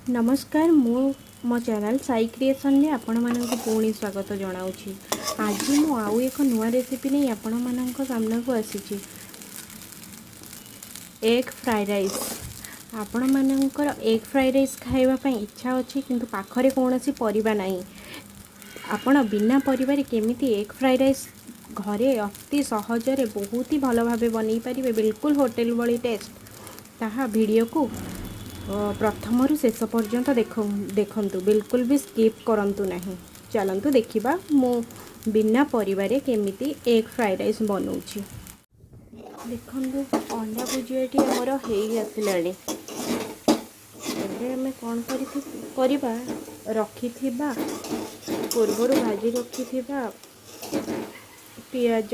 नमस्कार मो channel Sai creation में आपण मानक पुणी स्वागत जनाऊँगी। आज मु आउ एक नुआ रेसिपी नहीं आपण मानक सामना को आसी एग फ्राइड राइस। आपण मानकर एग फ्राइड राइस खाइबा इच्छा अच्छी किंतु पाखरे कौन परिबा नहीं। आपण बिना परिबारे केमिति एग फ्राइड राइस घरे अति सहजरे बहुत ही भल भाव बन पारे, बिल्कुल होटेल वाली टेस्ट। ताहा वीडियो को प्रथम रु शेष पर्यंत देखंतु, बिल्कुल भी स्किप करंतु नहीं। चलंतु देखिबा मो बिना परिबारे केमिति एग फ्राइड राइस बनौछि। देखंतु अंडा भुजियाटी हमर हेई आसिलानी। एबे हमें कोन करिबा रखिथिबा पूर्वर भाजी रखिथिबा पियाज,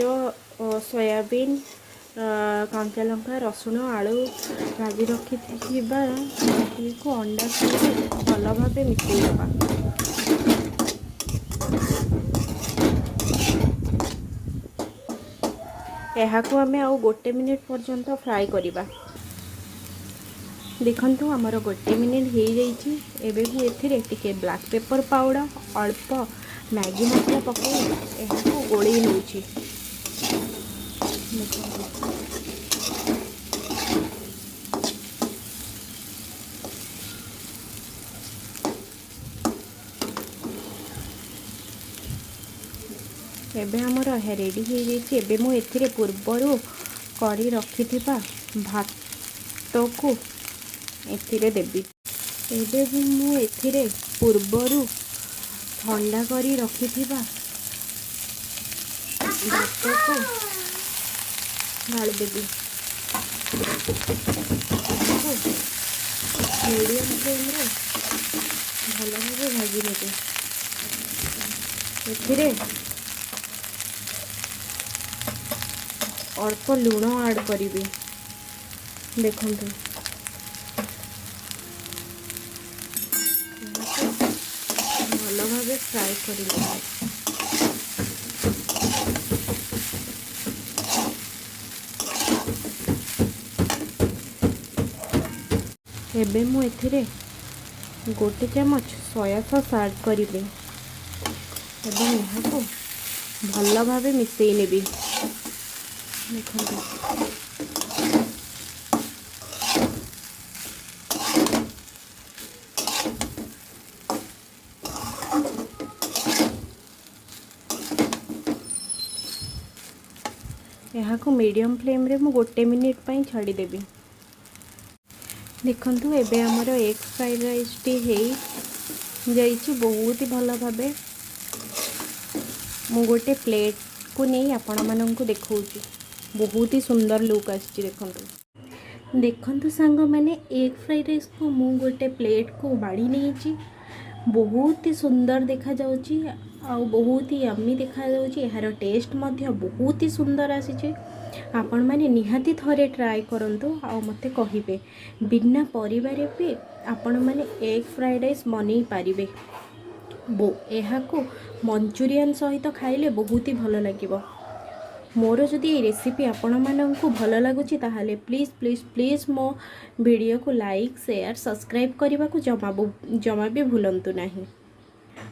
सोयाबीन, कंचा लंका, रसुण, आलू भाजी रखी को अंडा सहित भल भाव मिसईदेवा। यहाको आमे आउ गोटे मिनिट पर्यंत फ्राई करिबा। देखंतु हमर गोटे मिनिट हो जाइछि। एबे मु एथिरे टिके ब्लैक पेपर पाउडर, अल्प मैगी मसला पकाई यहाको गोळी नउछि। एबे हमर रेडी हो जाइए। एबे मु एथिरे पूर्वरु करी रखिथिबा भात को एथिरे देबी। एबे मु एथिरे पूर्वरु ठंडा करी रखिथिबा भात को ढाल देबी। मीडियम फ्लेम रे भल भाव भाजी नेबी। एथिरे अल्प लुण ऐड करी। देखंतु भल भाव फ्राई करी। एबे मु एथिरे गोटे चमच सोया सॉस ऐड करी एवं यहाँ को भल भाव मिसई नेबी। देखंतु यहाँ को मीडियम फ्लेम रे मु गोटे मिनिट पई छाड़ी देबी। देखंतु एबे हमर एग फ्राइड राइस टी हेई जाइछि बहुत ही भल भाबे। मु गोटे प्लेट को नहीं आपण माननकु देखौछि। बहुत ही सुंदर लुक आछि। देखंतु देखंतु सांग माने एग फ्राइड राइस को मु गोटे प्लेट को बाड़ी नहीं। बहुत ही सुंदर देखा जाउछि आ बहुत ही यम्मी देखा जाउछि। यार टेस्ट मध्य बहुत ही सुंदर आसी। आपण माने निहाती थरे ट्राई करंतु आ मते कहिबे बिना परिबारे भी आपण माने एग फ्राइड राइस बनै पारिबे। यहाँ को मंचूरियन सहित खाइले बहुत ही भल लगिबो। मोर जदि ये रेसिपी आपण माननकु भल लागुछि ताहाले प्लीज प्लीज प्लीज मो वीडियो को लाइक, शेयर, सब्सक्राइब करने को जमा भी भूलंतु नहीं।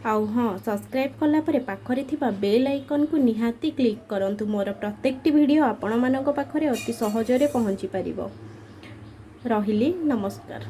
आउ हाँ, सब्सक्राइब कला परे पाखरे थिबा बेल आइकन को निहाती क्लिक करंतु। मोर प्रत्येकटी वीडियो आपण मानक पाखरे अति सहजरे पहुँची पारिबो। रहिली, नमस्कार।